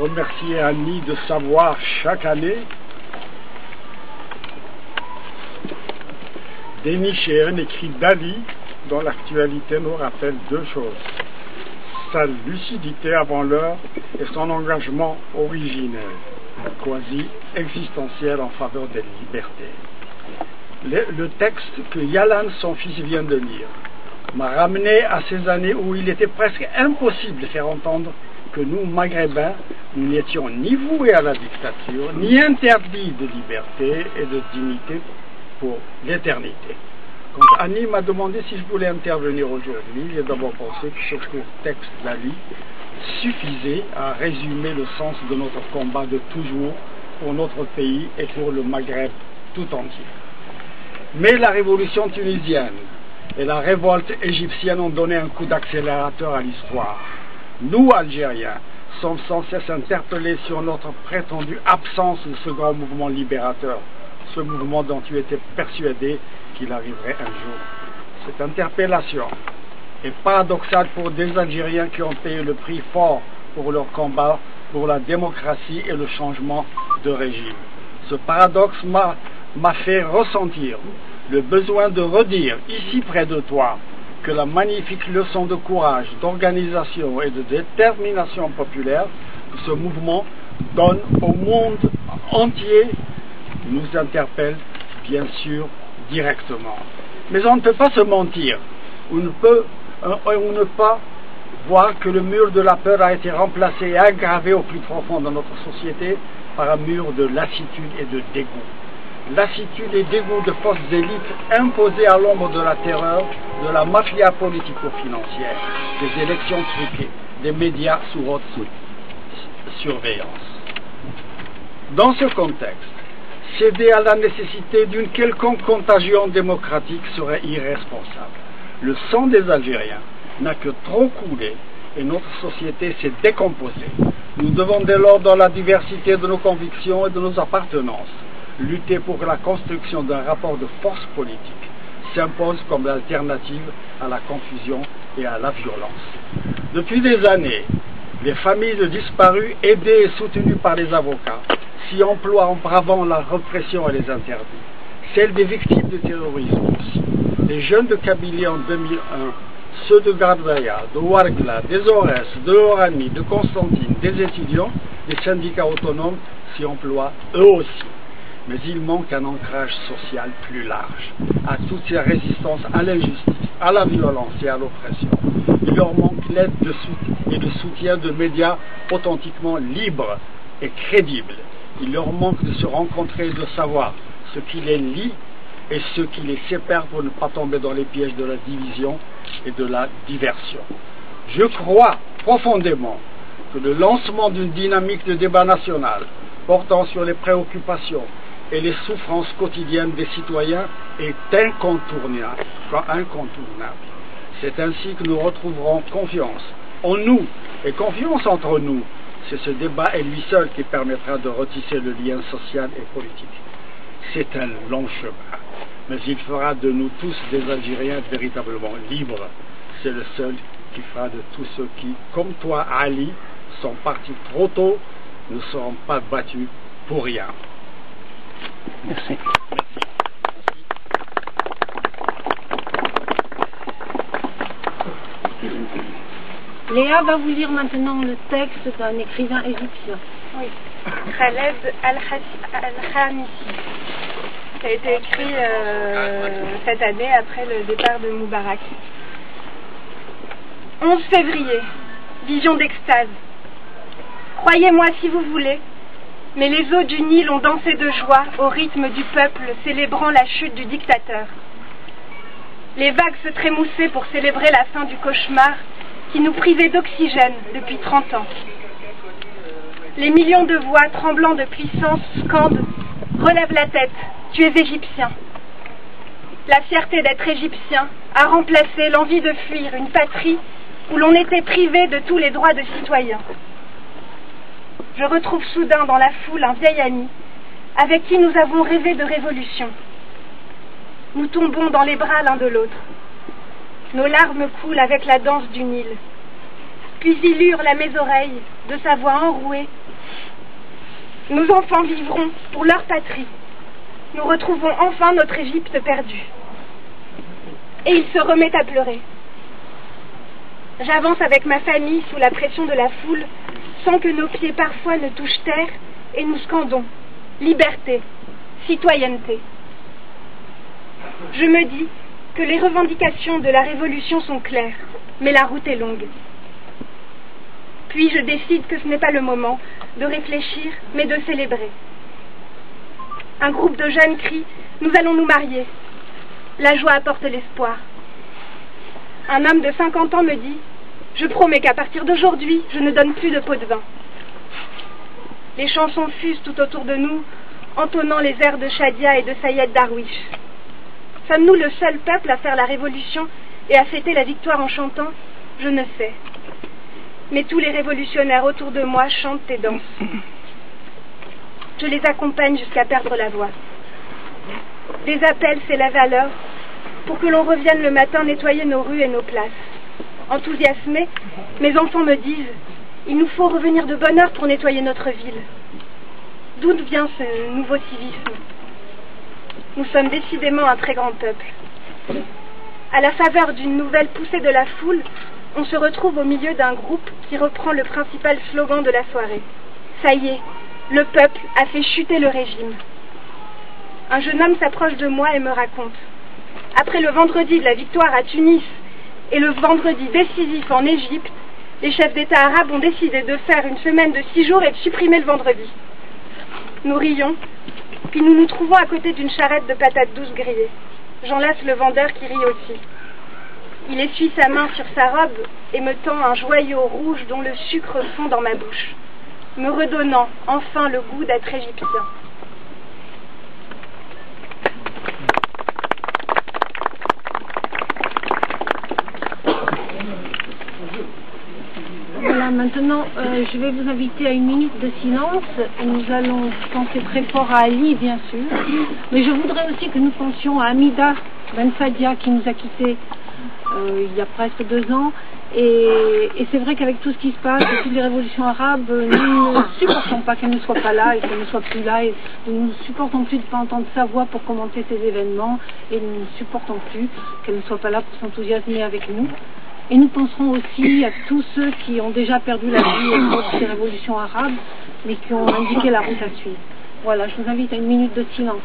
remercier Annie de savoir chaque année dénicher un écrit d'Ali dont l'actualité nous rappelle deux choses: sa lucidité avant l'heure et son engagement originel, quasi existentiel en faveur des libertés. Le texte que Yalan, son fils, vient de lire, m'a ramené à ces années où il était presque impossible de faire entendre que nous, Maghrébins, nous n'étions ni voués à la dictature, ni interdits de liberté et de dignité pour l'éternité. Quand Annie m'a demandé si je voulais intervenir aujourd'hui, j'ai d'abord pensé que ce court texte d'Ali suffisait à résumer le sens de notre combat de toujours pour notre pays et pour le Maghreb tout entier. Mais la révolution tunisienne et la révolte égyptienne ont donné un coup d'accélérateur à l'histoire. Nous, Algériens, sommes sans cesse interpellés sur notre prétendue absence de ce grand mouvement libérateur, ce mouvement dont tu étais persuadé qu'il arriverait un jour. Cette interpellation est paradoxale pour des Algériens qui ont payé le prix fort pour leur combat pour la démocratie et le changement de régime. Ce paradoxe m'a fait ressentir le besoin de redire ici près de toi que la magnifique leçon de courage, d'organisation et de détermination populaire que ce mouvement donne au monde entier nous interpelle bien sûr directement. Mais on ne peut pas se mentir, on ne peut pas voir que le mur de la peur a été remplacé et aggravé au plus profond de notre société par un mur de lassitude et de dégoût. Lassitude et dégoût de fausses élites imposées à l'ombre de la terreur, de la mafia politico-financière, des élections truquées, des médias sous haute surveillance. Dans ce contexte, céder à la nécessité d'une quelconque contagion démocratique serait irresponsable. Le sang des Algériens n'a que trop coulé et notre société s'est décomposée. Nous devons dès lors, dans la diversité de nos convictions et de nos appartenances, lutter pour que la construction d'un rapport de force politique s'impose comme l'alternative à la confusion et à la violence. Depuis des années, les familles de disparus, aidées et soutenues par les avocats, s'y emploient en bravant la répression et les interdits. Celles des victimes de terrorisme aussi. Les jeunes de Kabylie en 2001, ceux de Gardaïa, de Ouargla, des Aurès, de Orani, de Constantine, des étudiants, des syndicats autonomes s'y emploient eux aussi. Mais il manque un ancrage social plus large à toutes ces résistances à l'injustice, à la violence et à l'oppression. Il leur manque l'aide et le soutien de médias authentiquement libres et crédibles. Il leur manque de se rencontrer et de savoir ce qui les lie et ce qui les sépare pour ne pas tomber dans les pièges de la division et de la diversion. Je crois profondément que le lancement d'une dynamique de débat national portant sur les préoccupations et les souffrances quotidiennes des citoyens est incontournable. C'est ainsi que nous retrouverons confiance en nous et confiance entre nous. C'est ce débat et lui seul qui permettra de retisser le lien social et politique. C'est un long chemin, mais il fera de nous tous des Algériens véritablement libres. C'est le seul qui fera de tous ceux qui, comme toi, Ali, sont partis trop tôt, ne seront pas battus pour rien. Merci. Léa va vous lire maintenant le texte d'un écrivain égyptien. Oui, Khaled Al-Khamisi. Ça a été écrit cette année après le départ de Moubarak. 11 février, vision d'extase. Croyez-moi si vous voulez, mais les eaux du Nil ont dansé de joie au rythme du peuple célébrant la chute du dictateur. Les vagues se trémoussaient pour célébrer la fin du cauchemar qui nous privait d'oxygène depuis 30 ans. Les millions de voix tremblant de puissance scandent « Relève la tête, tu es égyptien ». La fierté d'être égyptien a remplacé l'envie de fuir une patrie où l'on était privé de tous les droits de citoyen. Je retrouve soudain dans la foule un vieil ami avec qui nous avons rêvé de révolution. Nous tombons dans les bras l'un de l'autre. Nos larmes coulent avec la danse du Nil. Puis il hurle à mes oreilles, de sa voix enrouée. Nos enfants vivront pour leur patrie. Nous retrouvons enfin notre Égypte perdue. Et il se remet à pleurer. J'avance avec ma famille sous la pression de la foule, sans que nos pieds parfois ne touchent terre, et nous scandons « Liberté, citoyenneté ». Je me dis que les revendications de la Révolution sont claires, mais la route est longue. Puis je décide que ce n'est pas le moment de réfléchir, mais de célébrer. Un groupe de jeunes crie « Nous allons nous marier ». La joie apporte l'espoir. Un homme de 50 ans me dit « Je promets qu'à partir d'aujourd'hui, je ne donne plus de pot de vin ». Les chansons fusent tout autour de nous, entonnant les airs de Shadia et de Sayed Darwish. Sommes-nous le seul peuple à faire la révolution et à fêter la victoire en chantant? Je ne sais. Mais tous les révolutionnaires autour de moi chantent et dansent. Je les accompagne jusqu'à perdre la voix. Des appels s'élèvent alors pour que l'on revienne le matin nettoyer nos rues et nos places. Enthousiasmés, mes enfants me disent « Il nous faut revenir de bonne heure pour nettoyer notre ville ». D'où vient ce nouveau civisme? Nous sommes décidément un très grand peuple. À la faveur d'une nouvelle poussée de la foule, on se retrouve au milieu d'un groupe qui reprend le principal slogan de la soirée. Ça y est, le peuple a fait chuter le régime. Un jeune homme s'approche de moi et me raconte. Après le vendredi de la victoire à Tunis et le vendredi décisif en Égypte, les chefs d'État arabes ont décidé de faire une semaine de 6 jours et de supprimer le vendredi. Nous rions, puis nous nous trouvons à côté d'une charrette de patates douces grillées. J'enlace le vendeur qui rit aussi. Il essuie sa main sur sa robe et me tend un joyau rouge dont le sucre fond dans ma bouche, me redonnant enfin le goût d'être égyptien. Voilà, maintenant, je vais vous inviter à une minute de silence. Nous allons penser très fort à Ali, bien sûr. Mais je voudrais aussi que nous pensions à Hamida Ben Sadia, qui nous a quittés il y a presque 2 ans. Et c'est vrai qu'avec tout ce qui se passe, toutes les révolutions arabes, nous ne supportons pas qu'elle ne soit pas là et qu'elle ne soit plus là. Et nous ne supportons plus de ne pas entendre sa voix pour commenter ces événements. Et nous ne supportons plus qu'elle ne soit pas là pour s'enthousiasmer avec nous. Et nous penserons aussi à tous ceux qui ont déjà perdu la vie au cours de ces révolutions arabes, mais qui ont indiqué la route à suivre. Voilà, je vous invite à une minute de silence.